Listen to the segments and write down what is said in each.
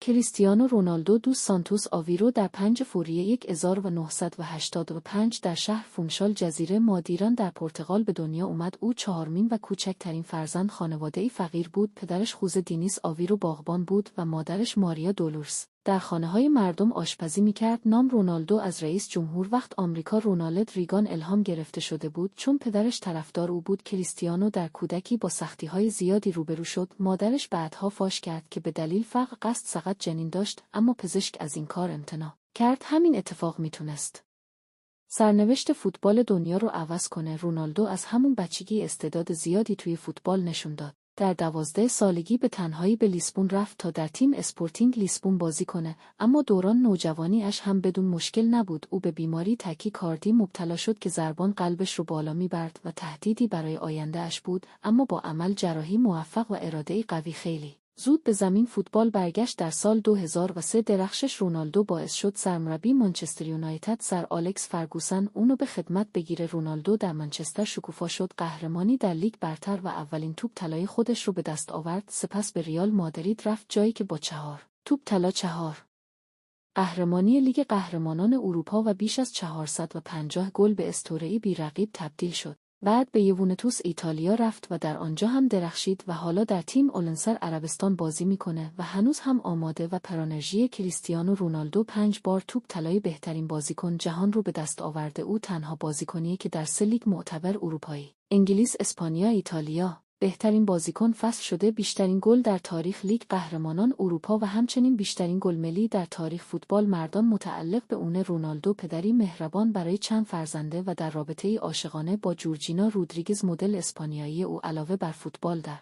کریستیانو رونالدو دوس سانتوس آویرو در 5 فوریه 1985 در شهر فونشال جزیره مادیران در پرتغال به دنیا اومد. او چهارمین و کوچکترین فرزند خانواده‌ای فقیر بود. پدرش خوزه دینیس آویرو باغبان بود و مادرش ماریا دولورس در خانه‌های مردم آشپزی می‌کرد. نام رونالدو از رئیس جمهور وقت آمریکا رونالد ریگان الهام گرفته شده بود چون پدرش طرفدار او بود. کریستیانو در کودکی با سختی‌های زیادی روبرو شد. مادرش بعدها فاش کرد که به دلیل فقر قصد سقط جنین داشت، اما پزشک از این کار امتناع کرد. همین اتفاق میتونست سرنوشت فوتبال دنیا رو عوض کنه. رونالدو از همون بچگی استعداد زیادی توی فوتبال نشون داد. در 12 سالگی به تنهایی به لیسبون رفت تا در تیم اسپورتینگ لیسبون بازی کنه، اما دوران نوجوانیش هم بدون مشکل نبود. او به بیماری تاکیکاردی مبتلا شد که ضربان قلبش رو بالا میبرد و تهدیدی برای آینده‌اش بود، اما با عمل، جراحی موفق و اراده‌ای قوی خیلی زود به زمین فوتبال برگشت. در سال 2003 درخشش رونالدو باعث شد سرمربی منچستر یونایتد سر آلکس فرگوسن اونو به خدمت بگیره. رونالدو در منچستر شکوفا شد، قهرمانی در لیگ برتر و اولین توپ طلای خودش رو به دست آورد. سپس به ریال مادرید رفت، جایی که با 4 توپ طلا، 4 قهرمانی لیگ قهرمانان اروپا و بیش از 450 گل به اسطوره‌ای بی‌رقیب تبدیل شد. بعد به یوونتوس ایتالیا رفت و در آنجا هم درخشید و حالا در تیم اولنسر عربستان بازی میکنه و هنوز هم آماده و پرانرژی. کریستیانو رونالدو 5 بار توپ طلای بهترین بازیکن جهان رو به دست آورده. او تنها بازیکنیه که در 3 لیگ معتبر اروپایی، انگلیس، اسپانیا، ایتالیا بهترین بازیکن فصل شده. بیشترین گل در تاریخ لیگ قهرمانان اروپا و همچنین بیشترین گل ملی در تاریخ فوتبال مردان متعلق به اونه. رونالدو پدری مهربان برای چند فرزنده و در رابطه‌ای عاشقانه با جورجینا رودریگز مدل اسپانیایی. او علاوه بر فوتبال در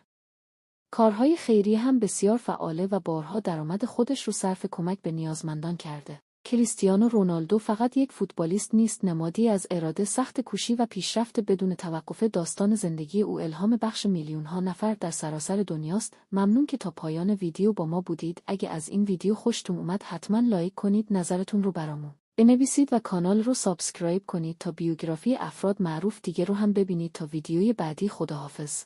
کارهای خیریه هم بسیار فعاله و بارها درآمد خودش رو صرف کمک به نیازمندان کرده. کریستیانو رونالدو فقط یک فوتبالیست نیست، نمادی از اراده، سخت کوشی و پیشرفت بدون توقف. داستان زندگی او الهام بخش میلیون‌ها نفر در سراسر دنیاست. ممنون که تا پایان ویدیو با ما بودید. اگه از این ویدیو خوشتون اومد حتما لایک کنید، نظرتون رو برامون بنویسید و کانال رو سابسکرایب کنید تا بیوگرافی افراد معروف دیگه رو هم ببینید. تا ویدیوی بعدی، خداحافظ.